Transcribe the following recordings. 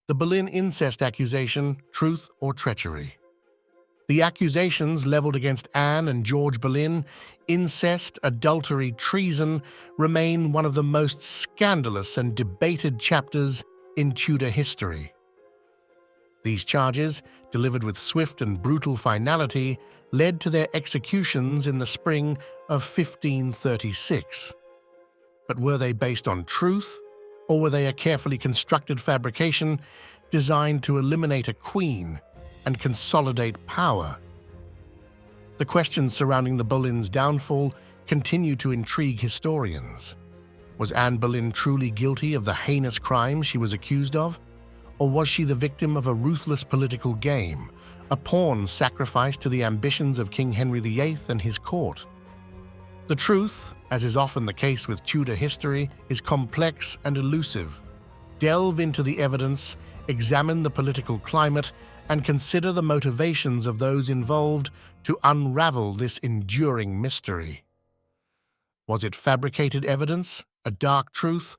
The Boleyn incest accusation, truth or treachery? The accusations leveled against Anne and George Boleyn, incest, adultery, treason, remain one of the most scandalous and debated chapters in Tudor history. These charges, delivered with swift and brutal finality, led to their executions in the spring of 1536. But were they based on truth, or were they a carefully constructed fabrication designed to eliminate a queen and consolidate power? The questions surrounding the Boleyns' downfall continue to intrigue historians. Was Anne Boleyn truly guilty of the heinous crimes she was accused of? Or was she the victim of a ruthless political game, a pawn sacrificed to the ambitions of King Henry VIII and his court? The truth, as is often the case with Tudor history, is complex and elusive. Delve into the evidence, examine the political climate, and consider the motivations of those involved to unravel this enduring mystery. Was it fabricated evidence, a dark truth,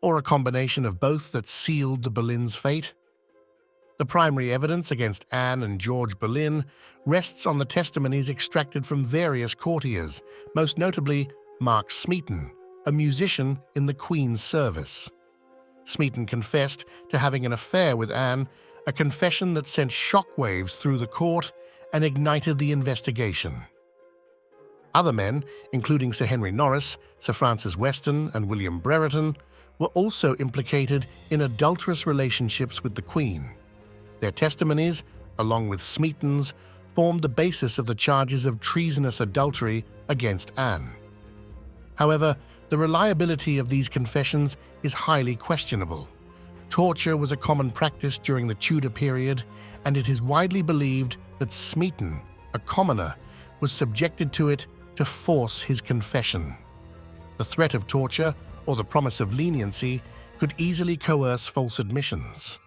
or a combination of both that sealed the Boleyns' fate? The primary evidence against Anne and George Boleyn rests on the testimonies extracted from various courtiers, most notably Mark Smeaton, a musician in the Queen's service. Smeaton confessed to having an affair with Anne, a confession that sent shockwaves through the court and ignited the investigation. Other men, including Sir Henry Norris, Sir Francis Weston, and William Brereton, were also implicated in adulterous relationships with the Queen. Their testimonies, along with Smeaton's, formed the basis of the charges of treasonous adultery against Anne. However, the reliability of these confessions is highly questionable. Torture was a common practice during the Tudor period, and it is widely believed that Smeaton, a commoner, was subjected to it to force his confession. The threat of torture or the promise of leniency could easily coerce false admissions.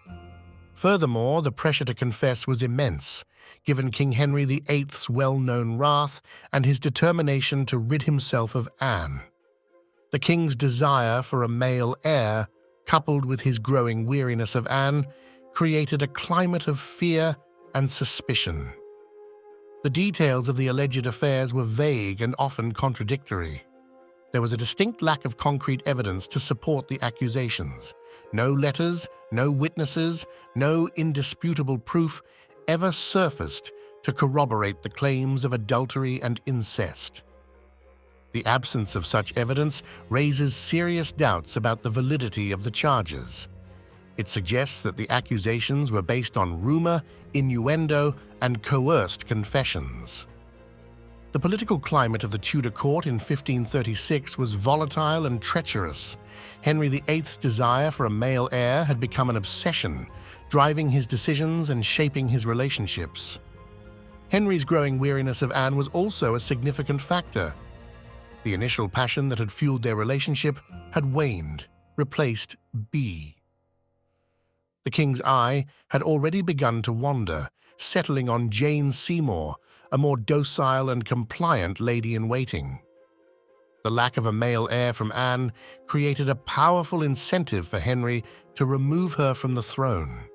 Furthermore, the pressure to confess was immense, given King Henry VIII's well-known wrath and his determination to rid himself of Anne. The king's desire for a male heir, coupled with his growing weariness of Anne, created a climate of fear and suspicion. The details of the alleged affairs were vague and often contradictory. There was a distinct lack of concrete evidence to support the accusations. No letters, no witnesses, no indisputable proof ever surfaced to corroborate the claims of adultery and incest. The absence of such evidence raises serious doubts about the validity of the charges. It suggests that the accusations were based on rumor, innuendo, and coerced confessions. The political climate of the Tudor court in 1536 was volatile and treacherous. Henry VIII's desire for a male heir had become an obsession, driving his decisions and shaping his relationships. Henry's growing weariness of Anne was also a significant factor. The initial passion that had fueled their relationship had waned, replaced B. The king's eye had already begun to wander, settling on Jane Seymour, a more docile and compliant lady-in-waiting. The lack of a male heir from Anne created a powerful incentive for Henry to remove her from the throne.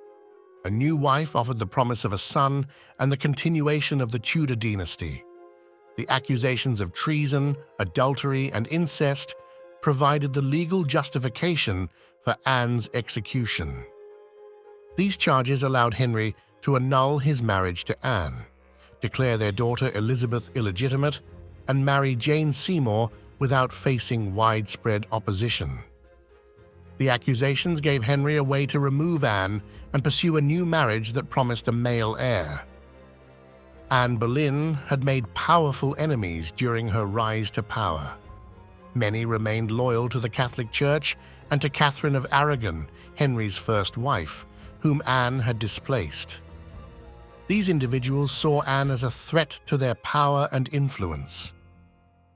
A new wife offered the promise of a son and the continuation of the Tudor dynasty. The accusations of treason, adultery, and incest provided the legal justification for Anne's execution. These charges allowed Henry to annul his marriage to Anne, declare their daughter Elizabeth illegitimate, and marry Jane Seymour without facing widespread opposition. The accusations gave Henry a way to remove Anne and pursue a new marriage that promised a male heir. Anne Boleyn had made powerful enemies during her rise to power. Many remained loyal to the Catholic Church and to Catherine of Aragon, Henry's first wife, whom Anne had displaced. These individuals saw Anne as a threat to their power and influence.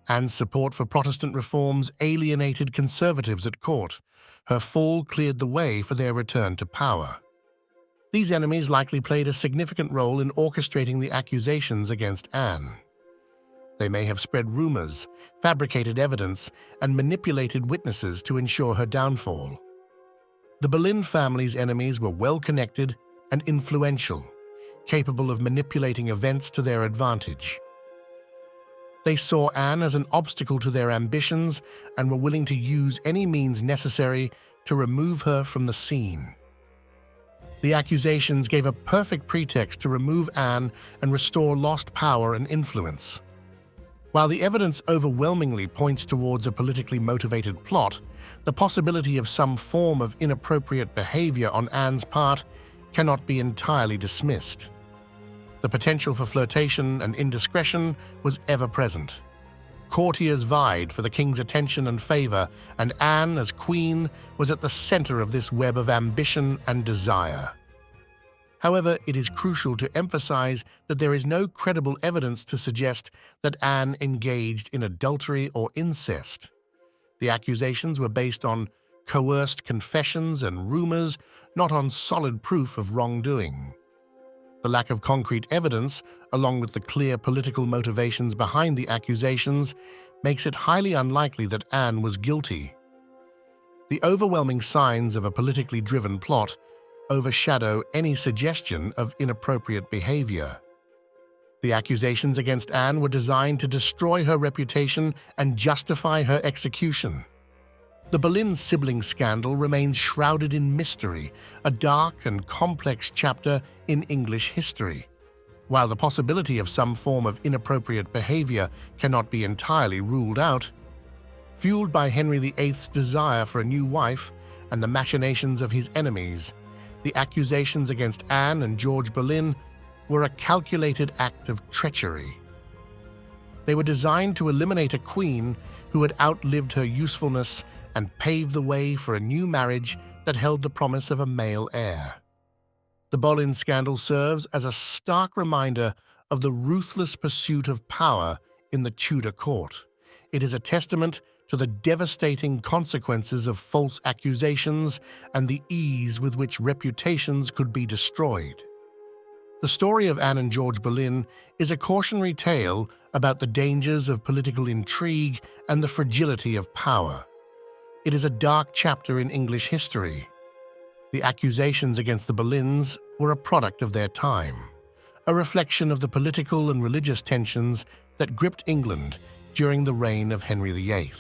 Anne's support for Protestant reforms alienated conservatives at court. Her fall cleared the way for their return to power. These enemies likely played a significant role in orchestrating the accusations against Anne. They may have spread rumors, fabricated evidence, and manipulated witnesses to ensure her downfall. The Boleyn family's enemies were well-connected and influential, capable of manipulating events to their advantage. They saw Anne as an obstacle to their ambitions and were willing to use any means necessary to remove her from the scene. The accusations gave a perfect pretext to remove Anne and restore lost power and influence. While the evidence overwhelmingly points towards a politically motivated plot, the possibility of some form of inappropriate behavior on Anne's part cannot be entirely dismissed. The potential for flirtation and indiscretion was ever present. Courtiers vied for the king's attention and favor, and Anne, as queen, was at the center of this web of ambition and desire. However, it is crucial to emphasize that there is no credible evidence to suggest that Anne engaged in adultery or incest. The accusations were based on coerced confessions and rumors, not on solid proof of wrongdoing. The lack of concrete evidence, along with the clear political motivations behind the accusations, makes it highly unlikely that Anne was guilty. The overwhelming signs of a politically driven plot overshadow any suggestion of inappropriate behavior. The accusations against Anne were designed to destroy her reputation and justify her execution. The Boleyn sibling scandal remains shrouded in mystery, a dark and complex chapter in English history. While the possibility of some form of inappropriate behavior cannot be entirely ruled out, fueled by Henry VIII's desire for a new wife and the machinations of his enemies, the accusations against Anne and George Boleyn were a calculated act of treachery. They were designed to eliminate a queen who had outlived her usefulness and pave the way for a new marriage that held the promise of a male heir. The Boleyn scandal serves as a stark reminder of the ruthless pursuit of power in the Tudor court. It is a testament to the devastating consequences of false accusations and the ease with which reputations could be destroyed. The story of Anne and George Boleyn is a cautionary tale about the dangers of political intrigue and the fragility of power. It is a dark chapter in English history. The accusations against the Boleyns were a product of their time, a reflection of the political and religious tensions that gripped England during the reign of Henry VIII.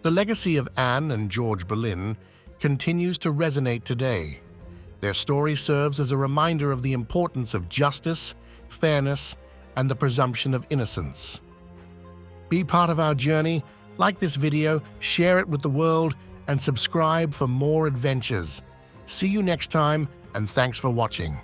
The legacy of Anne and George Boleyn continues to resonate today. Their story serves as a reminder of the importance of justice, fairness, and the presumption of innocence. Be part of our journey, like this video, share it with the world, and subscribe for more adventures. See you next time, and thanks for watching.